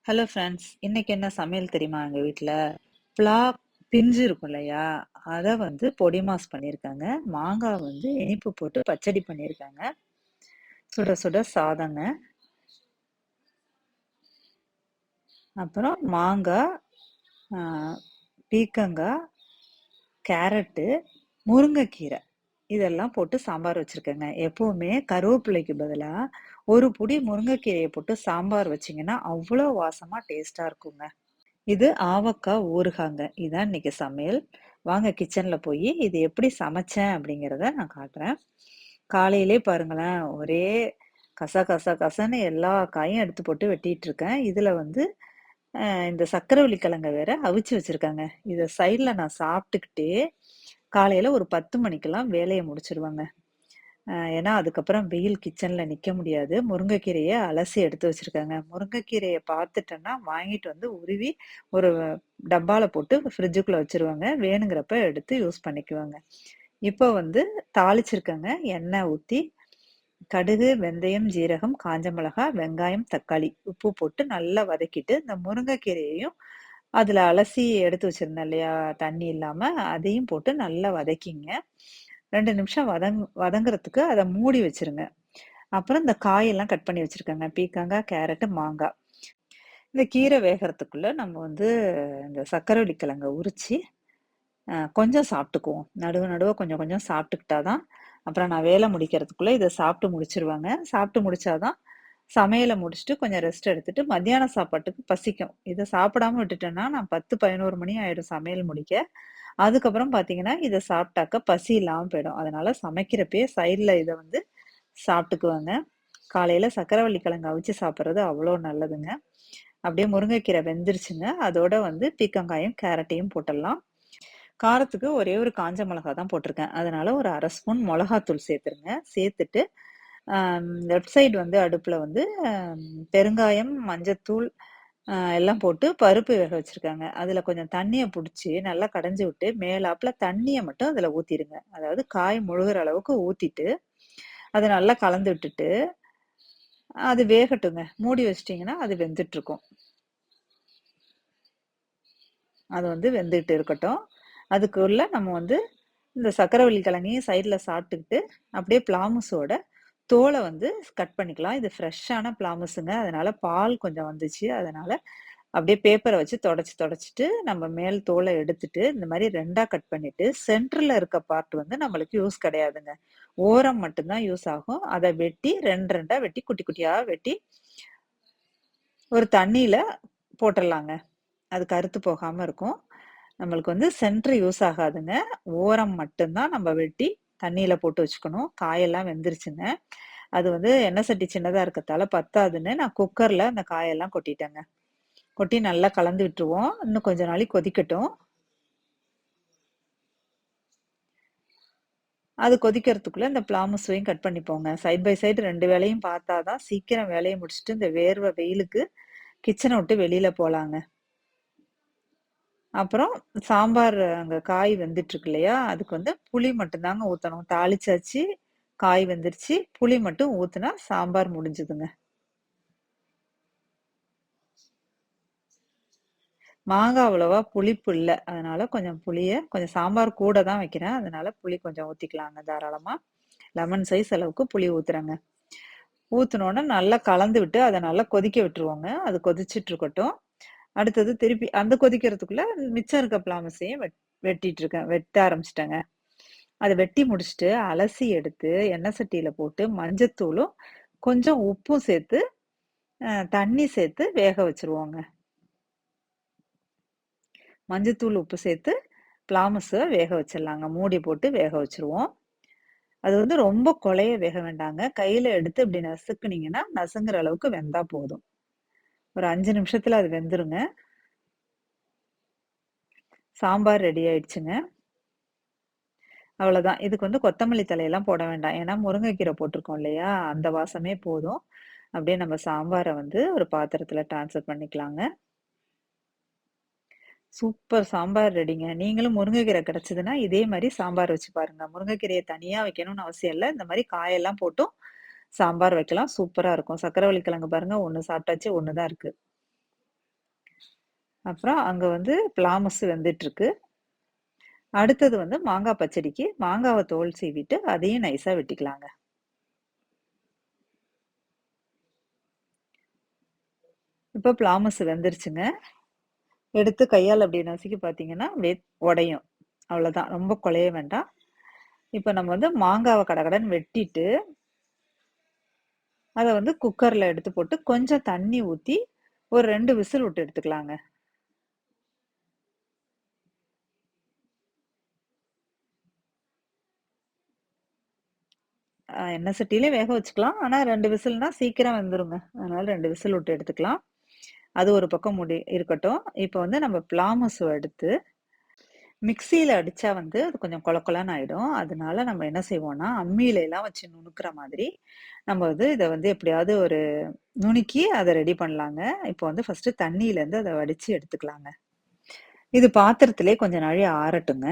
Hello friends. இன்னைக்கு என்ன சமையல் தெரியுமா எங்க வீட்ல? பலா பிஞ்சு இருக்கும் இல்லையா? அத வந்து பொடி மாஸ் பண்ணியிருக்காங்க. மாங்காய் வந்து இனிப்பு போட்டு பச்சடி பண்ணியிருக்காங்க. சுட சுட சாதங்க. அப்புறம் மாங்காய், ஆ, பீக்கங்காய், கேரட்டு, முருங்கைக்கீரை இதெல்லாம் போட்டு சாம்பார் வச்சிருக்கேங்க. எப்பவுமே கருவேப்பிலைக்கு பதிலா ஒரு புடி முருங்கைக்கீரையை போட்டு சாம்பார் வச்சீங்கன்னா அவ்வளோ வாசமா டேஸ்டா இருக்குங்க. இது ஆவக்காய் ஊறுகாங்க. இதான் இன்னைக்கு சமையல். வாங்க கிச்சன்ல போய் இது எப்படி சமைச்சேன் அப்படிங்கிறத நான் காட்டுறேன். காலையிலே பாருங்களேன், ஒரே கச கச கசன்னு எல்லா காயும் எடுத்து போட்டு வெட்டிட்டு இருக்கேன். இதுல வந்து இந்த சக்கரவள்ளி கிழங்க வேற அவிச்சு வச்சிருக்காங்க. இத சைட்ல நான் சாப்பிட்டுக்கிட்டே காலையில ஒரு 10 மணிக்கெல்லாம் வேலைய முடிச்சிருவேங்க. ஏன்னா அதுக்கப்புறம் வெயில் கிச்சன்ல நிக்க முடியாது. முருங்கைக்கீரைய அலசி எடுத்து வச்சிருக்கேங்க. முருங்கைக்கீரைய பார்த்துட்டேன்னா, வாங்கிட்டு வந்து உருவி ஒரு டப்பால போட்டு ஃப்ரிட்ஜுக்குள்ள வச்சுருவேங்க. வேணுங்கிறப்ப எடுத்து யூஸ் பண்ணிக்குவேங்க. இப்போ வந்து தாளிச்சிருக்கேங்க. எண்ணெய் ஊத்தி, கடுகு, வெந்தயம், ஜீரகம், காஞ்ச மிளகாய், வெங்காயம், தக்காளி, உப்பு போட்டு நல்லா வதக்கிட்டு, இந்த முருங்கைக்கீரையையும் அதுல அலசி எடுத்து வச்சிருந்தேன் இல்லையா? தண்ணி இல்லாம, அதையும் போட்டு நல்லா வதக்கிங்க. 2 நிமிஷம் வதங்குறதுக்கு அத மூடி வச்சுருங்க. அப்புறம் இந்த காயெல்லாம் கட் பண்ணி வச்சிருக்கேங்க. பீர்க்கங்காய், கேரட்டு, மாங்காய். இந்த கீரை வேகறதுக்குள்ள நம்ம வந்து இந்த சர்க்கரைவள்ளி கிழங்க உரிச்சு, கொஞ்சம் சாப்பிட்டுக்குவோம். நடுவ நடுவ கொஞ்சம் கொஞ்சம் சாப்பிட்டுக்கிட்டா தான், அப்புறம் நான் வேலை முடிக்கிறதுக்குள்ள இத சாப்பிட்டு முடிச்சுருவேங்க. சாப்பிட்டு முடிச்சா தான், சமையல முடிச்சுட்டு கொஞ்சம் ரெஸ்ட் எடுத்துட்டு, மத்தியான சாப்பாட்டுக்கு பசிக்கும். இத சாப்பிடாம விட்டுட்டேன்னா, நான் 10, 11 மணி ஆயிடும் சமையல் முடிக்க. அதுக்கப்புறம் பார்த்தீங்கன்னா, இத சாப்பிட்டாக்க பசி இல்லாம போயிடும். அதனால சமைக்கிறப்பயே சைட்ல இத வந்து சாப்பிட்டுக்குவேங்க. காலையில சர்க்கரைவள்ளி கிழங்கு அவிச்சு சாப்பிடுறது அவ்வளோ நல்லதுங்க. அப்படியே முருங்கைக்கீரை வெந்துருச்சுங்க. அதோட வந்து பீர்க்கங்காயும், கேரட்டையும் போட்டுடலாம். காரத்துக்கு ஒரே ஒரு காஞ்ச மிளகா தான் போட்டிருக்கேன். அதனால ஒரு 1/2 ஸ்பூன் மொளகாத்தூள் சேர்த்துருங்க. சேர்த்துட்டு லெஃப்ட் சைடு வந்து அடுப்புல வந்து பெருங்காயம், மஞ்சத்தூள் எல்லாம் போட்டு பருப்பு வேக வச்சிருக்கேங்க. அதுல கொஞ்சம் தண்ணிய புடிச்சு நல்லா கடைஞ்சு விட்டு, மேலாப்புல தண்ணிய மட்டும் அதுல ஊத்திருங்க. அதாவது காய் முழுகுற அளவுக்கு ஊத்திட்டு, அத நல்லா கலந்து விட்டுட்டு, அது வேகட்டுங்க. மூடி வச்சுட்டீங்கன்னா, அது வெந்துட்டுருக்கும். அது வந்து வெந்துகிட்டு இருக்கட்டும். அதுக்குள்ள நம்ம வந்து இந்த சர்க்கரைவள்ளி கிழங்கையும் சைடுல சாப்பிட்டுக்கிட்டு, அப்படியே பிளாமுஸோட தோல வந்து கட் பண்ணிக்கலாம். இது ஃப்ரெஷ்ஷான பிளாமுஸுங்க. அதனால பால் கொஞ்சம் வந்துச்சு. அதனால அப்படியே பேப்பர வச்சு தொடச்சுட்டு, நம்ம மேல் தோல எடுத்துட்டு, இந்த மாரி 2ஆ கட் பண்ணிட்டு, சென்டர்ல இருக்க பார்ட் வந்து நம்மளுக்கு யூஸ் கிடையாதுங்க. ஓரம் மட்டும் தான் யூஸ் ஆகும். அத வெட்டி 2 வெட்டி குட்டி குட்டியா வெட்டி, ஒரு தண்ணீல போட்டுறலாங்க. அது கருத்து போகாம இருக்கும். நம்மளுக்கு வந்து சென்டர் யூஸ் ஆகாதுங்க. ஓரம் மட்டும் தான் நம்ம வெட்டி தண்ணீல போட்டு வச்சுக்கணும். காயெல்லாம் வெந்துருச்சுங்க. அது வந்து எண்ணெய் சட்டி சின்னதா இருக்கத்தால பத்தாதுன்னு, நான் குக்கர்ல அந்த காயெல்லாம் கொட்டிட்டேங்க. கொட்டி நல்லா கலந்து விட்டுருவோம். இன்னும் கொஞ்ச நாளைக்கு கொதிக்கட்டும். அது கொதிக்கிறதுக்குள்ள இந்த பிளாமுஸையும் கட் பண்ணிப்போங்க. சைட் பை சைடு 2 வேலையும் பார்த்தா தான் சீக்கிரம் வேலைய முடிச்சுட்டு, இந்த வேர்வை வெயிலுக்கு கிச்சன விட்டு வெளியில போலாங்க. அப்புறம் சாம்பார் அங்க காய் வெந்துட்டுருக்கு இல்லையா? அதுக்கு வந்து புளி மட்டும் தாங்க ஊத்தணும். தாளிச்சாச்சு, காய் வெந்துருச்சு. புளி மட்டும் ஊத்துனா சாம்பார் முடிஞ்சுதுங்க. மாங்காய் அவ்வளவா புளிப்பு இல்ல. அதனால கொஞ்சம் சாம்பார் கூட தான் வைக்கிறேன். அதனால புளி கொஞ்சம் ஊத்திக்கலாங்க தாராளமா. லெமன் சைஸ் அளவுக்கு புளி ஊத்துறேங்க. ஊத்துனோனே நல்லா கலந்து விட்டு, அத நல்லா கொதிக்க விட்டுருவோங்க. அது கொதிச்சுட்டு இருக்கட்டும். அடுத்தது திருப்பி அந்த கொதிக்கிறதுக்குள்ள மிச்சம் இருக்க பிளாமஸையும் வெட்டிட்டு இருக்கேன். வெட்ட ஆரம்பிச்சுட்டேங்க. அத வெட்டி முடிச்சுட்டு, அலசி எடுத்து எண்ணெய் சட்டியில போட்டு மஞ்சத்தூளும், கொஞ்சம் உப்பும் சேர்த்து, தண்ணி சேர்த்து வேக வச்சுருவோங்க. மஞ்சத்தூள், உப்பு சேர்த்து பிளாமஸ வேக வச்சிடலாங்க. மூடி போட்டு வேக வச்சுருவோம். அது வந்து ரொம்ப கொழைய வேக வேண்டாங்க. கையில எடுத்து இப்படி நசுக்குனீங்கன்னா, நசுங்குற அளவுக்கு வெந்தா போதும். ஒரு 5 நிமிஷத்துல அது வெந்துருங்க. சாம்பார் ரெடி ஆயிடுச்சுங்க. அவ்வளோதான். இதுக்கு வந்து கொத்தமல்லி தலையெல்லாம் போட வேண்டாம். ஏன்னா முருங்கைக்கீரை போட்டிருக்கோம் இல்லையா? அந்த வாசமே போதும். அப்படியே நம்ம சாம்பார வந்து ஒரு பாத்திரத்துல ட்ரான்ஸ்ஃபர் பண்ணிக்கலாங்க. சூப்பர் சாம்பார் ரெடிங்க. நீங்களும் முருங்கைக்கீரை கிடைச்சதுன்னா, இதே மாரி சாம்பார் வச்சு பாருங்க. முருங்கைக்கீரைய தனியா வைக்கணும்னு அவசியம் இல்ல. இந்த மாரி காயெல்லாம் போட்டும் சாம்பார் வைக்கலாம். சூப்பரா இருக்கும். சர்க்கரைவள்ளி கிழங்கு பாருங்க, 1 சாப்பிட்டாச்சு, 1 தான் இருக்கு. அப்புறம் அங்க வந்து பிளாமஸ் வெந்துட்டு இருக்கு. அடுத்தது வந்து மாங்காய் பச்சடிக்கு மாங்காவை தோல் சீவிட்டு அதையும் நைஸா வெட்டிக்கலாங்க. இப்போ பிளாமஸ் வெந்துருச்சுங்க. எடுத்து கையால் அப்படி நசுக்கி பார்த்தீங்கன்னா உடையும். அவ்வளோதான், ரொம்ப குழைய வேண்டாம். இப்போ நம்ம வந்து மாங்காவை கடகடன்னு வெட்டிட்டு அதை வந்து குக்கர்ல எடுத்து போட்டு கொஞ்சம் தண்ணி ஊற்றி ஒரு 2 விசில் விட்டு எடுத்துக்கலாங்க. எண்ணெய் சட்டியிலே வேக வச்சுக்கலாம். ஆனா 2 விசில்னா சீக்கிரம் வெந்துருங்க. அதனால 2 விசில் விட்டு எடுத்துக்கலாம். அது ஒரு பக்கம் இருக்கட்டும். இப்போ வந்து நம்ம பிளாமஸ் எடுத்து மிக்ஸியில அடிச்சா வந்து அது கொஞ்சம் கொல கொலன்னு ஆயிடும். அதனால நம்ம என்ன செய்வோம்னா, அம்மியில எல்லாம் வச்சு நுணுக்குற மாதிரி நம்ம வந்து இத வந்து எப்படியாவது ஒரு நுணுக்கி அத ரெடி பண்ணலாங்க. இப்போ வந்து ஃபர்ஸ்ட்டு தண்ணீலருந்து அத வடிச்சு எடுத்துக்கலாங்க. இது பாத்திரத்திலே கொஞ்ச நாழி ஆறட்டுங்க.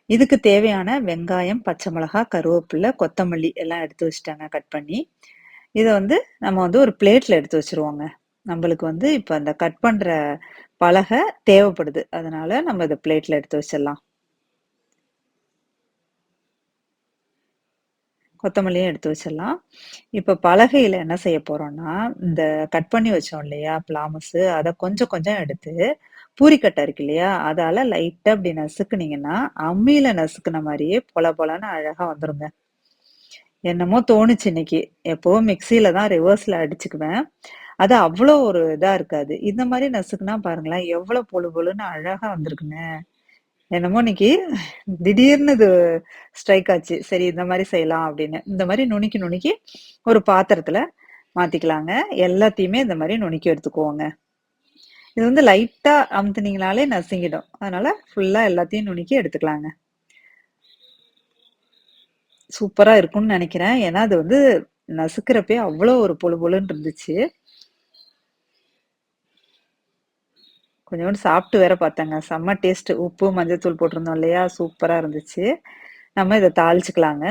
இதுக்கு தேவையான வெங்காயம், பச்சை மிளகாய், கருவேப்பிலை, கொத்தமல்லி எல்லாம் எடுத்து வச்சுட்டாங்க கட் பண்ணி. இத வந்து நம்ம வந்து ஒரு பிளேட்ல எடுத்து வச்சுருவோங்க. நம்பளுக்கு வந்து இப்ப அந்த கட் பண்ற பலகை தேவைப்படுது. அதனால நம்ம இத பிளேட்ல எடுத்து வச்சிடலாம். கொத்தமல்லியும் எடுத்து வச்சிடலாம். இப்ப பலகையில என்ன செய்ய போறோம்னா, இந்த கட் பண்ணி வச்சோம் இல்லையா பிளாமஸு, அத கொஞ்சம் கொஞ்சம் எடுத்து பூரிக்கட்டை இருக்கு இல்லையா, அதால லைட்டா இப்படி நசுக்குனீங்கன்னா, அம்மியில நசுக்குன மாரியே பொல பொலன்னு அழகா வந்துருங்க. என்னமோ தோணுச்சு இன்னைக்கு. எப்பவும் மிக்ஸியில தான் ரிவர்ஸ்ல அடிச்சுக்குவேன். அது அவ்வளோ ஒரு இதா இருக்காது. இந்த மாரி நசுக்குனா பாருங்களேன், எவ்வளோ பொழு பொழுன்னு அழகா வந்திருக்குங்க. என்னமோ இன்னைக்கு திடீர்னு இது ஸ்ட்ரைக் ஆச்சு. சரி இந்த மாரி செய்யலாம் அப்படின்னு. இந்த மாரி நுணுக்கி நுணுக்கி ஒரு பாத்திரத்துல மாத்திக்கலாங்க. எல்லாத்தையுமே இந்த மாரி நுணுக்கி எடுத்துக்குவோங்க. இது வந்து லைட்டா அமுத்துனீங்கனாலே நசுங்கிடும். அதனால ஃபுல்லா எல்லாத்தையும் நுணுக்கி எடுத்துக்கலாங்க. சூப்பரா இருக்கும்னு நெனைக்கிறேன். ஏன்னா அது வந்து நசுக்குறப்பயே அவ்வளோ ஒரு பொழு பொழுன்னு இருந்துச்சு. கொஞ்சோண்டு சாப்பிட்டு வேற பார்த்தேங்க. செம்ம டேஸ்ட்டு. உப்பு, மஞ்சள்தூள் போட்டிருந்தோம் இல்லையா? சூப்பரா இருந்துச்சு. நம்ம இத தாளிச்சுக்கலாங்க.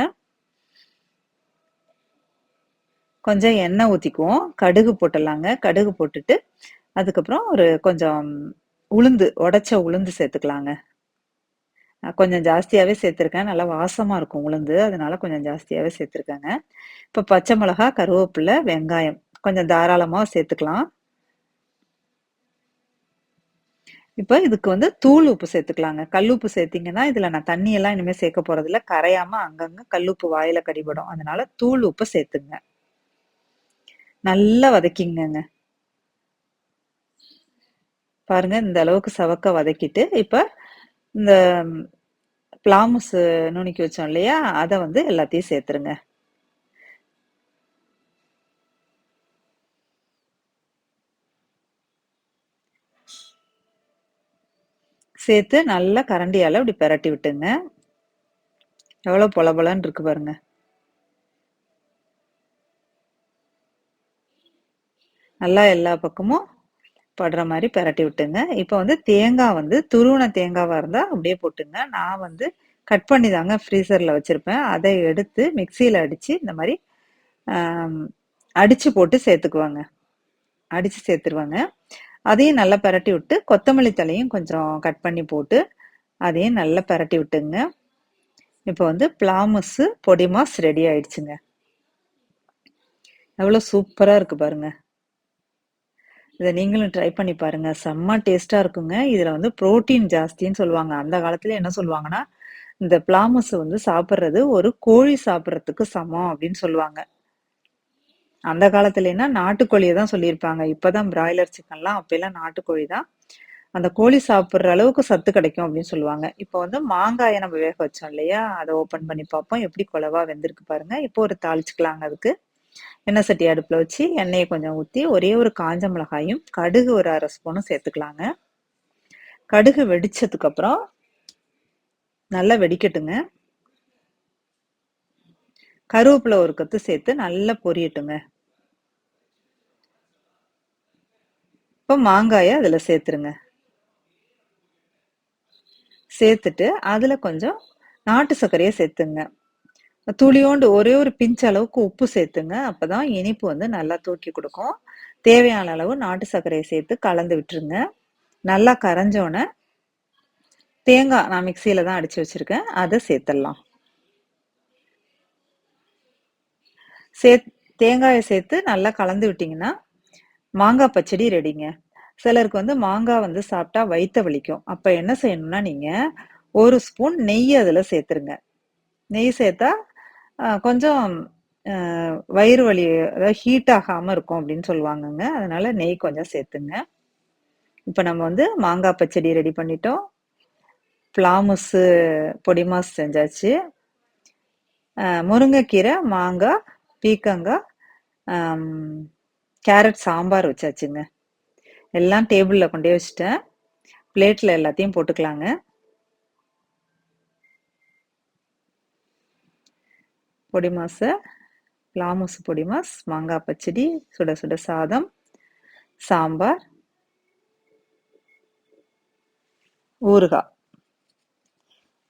கொஞ்சம் எண்ணெய் ஊத்திக்குவோம். கடுகு போட்டுடலாங்க. கடுகு போட்டுட்டு, அதுக்கப்புறம் ஒரு கொஞ்சம் உடைச்ச உளுந்து சேர்த்துக்கலாங்க. கொஞ்சம் ஜாஸ்தியாவே சேர்த்துருக்கேன். நல்லா வாசமா இருக்கும் உளுந்து. அதனால கொஞ்சம் ஜாஸ்தியாவே சேர்த்துருக்கேங்க. இப்ப பச்சை மிளகா, கருவேப்பிலை, வெங்காயம் கொஞ்சம் தாராளமா சேர்த்துக்கலாம். இப்ப இதுக்கு வந்து தூள் உப்பு சேர்த்துக்கலாங்க. கல் உப்பு சேர்த்தீங்கன்னா, இதுல நான் தண்ணி எல்லாம் இனிமே சேர்க்க போறதில்ல. கரையாம அங்கங்க கல்லுப்பு வாயில கடிபடும். அதனால தூள் உப்பு சேர்த்துங்க. நல்லா வதக்கிங்கங்க. பாருங்க இந்த அளவுக்கு சவக்க வதக்கிட்டு, இப்ப இந்த பிளாமுஸ் நுணுக்கி வச்சோம் இல்லையா? அத வந்து எல்லாத்தையும் சேர்த்துருங்க. சேர்த்து நல்லா கரண்டியால இப்படி பெரட்டி விட்டுங்க. எவ்வளோ பொல பொலன்னு இருக்கு பாருங்க. நல்லா எல்லா பக்கமும் படுற மாரி பெரட்டி விட்டுங்க. இப்ப வந்து தேங்காய் வந்து துருவுன தேங்காவா இருந்தா அப்படியே போட்டுங்க. நான் வந்து கட் பண்ணி தாங்க ஃப்ரீசர்ல வச்சிருப்பேன். அத எடுத்து மிக்ஸியில அடிச்சு இந்த மாரி அம் அடிச்சு போட்டு சேர்த்துக்குவேங்க. அடிச்சு சேர்த்துருவேங்க. அதையும் நல்லா பெரட்டி விட்டு, கொத்தமல்லி தழையும் கொஞ்சம் கட் பண்ணி போட்டு, அதையும் நல்லா பெரட்டி விட்டுங்க. இப்ப வந்து பிளாமஸு பொடி மாஸ் ரெடி ஆயிடுச்சுங்க. எவ்வளோ சூப்பரா இருக்கு பாருங்க. இத நீங்களும் ட்ரை பண்ணி பாருங்க. செம்ம டேஸ்ட்டா இருக்குங்க. இதுல வந்து புரோட்டீன் ஜாஸ்தின்னு சொல்லுவாங்க. அந்த காலத்துல என்ன சொல்லுவாங்கன்னா, இந்த பிளாமஸ் வந்து சாப்பிடுறது ஒரு கோழி சாப்பிடுறதுக்கு சமம் அப்படின்னு சொல்லுவாங்க. அந்த காலத்துலன்னா நாட்டுக்கோழிய தான் சொல்லியிருப்பாங்க. இப்பதான் பிராய்லர் சிக்கன்லாம், அப்பல்லாம் நாட்டுக்கோழி தான். அந்த கோழி சாப்பிடுற அளவுக்கு சத்து கிடைக்கும் அப்படின்னு சொல்லுவாங்க. இப்போ வந்து மாங்காய நம்ம வேக வச்சோம் இல்லையா? அத ஓப்பன் பண்ணி பார்ப்போம். எப்படி குலைவா வெந்திருக்கு பாருங்க. இப்போ ஒரு தாளிச்சுக்கலாங்க அதுக்கு. எண்ணெய் சட்டி அடுப்புல வச்சு எண்ணெய கொஞ்சம் ஊத்தி, ஒரே ஒரு காஞ்ச மிளகாயும், கடுகு ஒரு 1/2 ஸ்பூனும் சேர்த்துக்கலாங்க. கடுகு வெடிச்சதுக்கு அப்புறம் நல்லா வெடிக்கட்டுங்க. கருவேப்பிலை ஒரு கொத்து சேர்த்து நல்லா பொரியட்டுங்க. இப்போ மாங்காய அதுல சேர்த்துருங்க. சேர்த்துட்டு அதுல கொஞ்சம் நாட்டு சர்க்கரைய சேர்த்துங்க. துளியோண்டு ஒரே ஒரு பிஞ்ச் அளவுக்கு உப்பு சேர்த்துங்க. அப்பதான் இனிப்பு வந்து நல்லா தூக்கி குடுக்கும். தேவையான அளவு நாட்டு சர்க்கரைய சேர்த்து கலந்து விட்டுருங்க. நல்லா கரைஞ்சோன்னே தேங்காய் நான் மிக்சியில தான் அடிச்சு வச்சிருக்கேன். அதை சேர்த்துடலாம். தேங்காயை சேர்த்து நல்லா கலந்து விட்டீங்கன்னா மாங்காய் பச்சடி ரெடிங்க. சிலருக்கு வந்து மாங்காய் வந்து சாப்பிட்டா வயித்த வலிக்கும். அப்ப என்ன செய்யணும்னா நீங்க 1 ஸ்பூன் நெய் அதுல சேர்த்துருங்க. நெய் சேர்த்தா கொஞ்சம் வயிறு வலி, அதாவது ஹீட் ஆகாம இருக்கும் அப்படின்னு சொல்லுவாங்கங்க. அதனால நெய் கொஞ்சம் சேர்த்துங்க. இப்ப நம்ம வந்து மாங்காய் பச்சடி ரெடி பண்ணிட்டோம். பிளாமுஸ் பொடி மாஸ் செஞ்சாச்சு. முருங்கைக்கீரை, மாங்காய், பீக்கங்காய், கேரட் சாம்பார் வச்சாச்சுங்க. எல்லாம் டேபிள்ல கொண்டே வச்சுட்டேன். பிளேட்ல எல்லாத்தையும் போட்டுக்கலாங்க. பொடி மாஸை, பிளாமுஸ் பொடி மாஸ், மாங்காய் பச்சடி, சுட சுட சாதம், சாம்பார், ஊறுகாய்.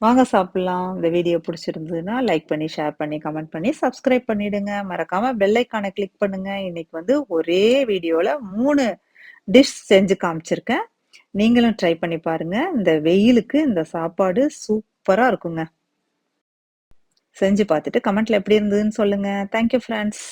வாங்க சாப்பிடலாம். இந்த வீடியோ பிடிச்சிருந்ததுன்னா லைக் பண்ணி, ஷேர் பண்ணி, கமெண்ட் பண்ணி, சப்ஸ்கிரைப் பண்ணிடுங்க. மறக்காம பெல் ஐக்கானை கிளிக் பண்ணுங்க. இன்னைக்கு வந்து ஒரே வீடியோல 3 டிஷ் செஞ்சு காமிச்சிருக்கேன். நீங்களும் ட்ரை பண்ணி பாருங்க. இந்த வெயிலுக்கு இந்த சாப்பாடு சூப்பரா இருக்குங்க. செஞ்சு பார்த்துட்டு கமெண்ட்ல எப்படி இருந்ததுன்னு சொல்லுங்க. Thank you friends.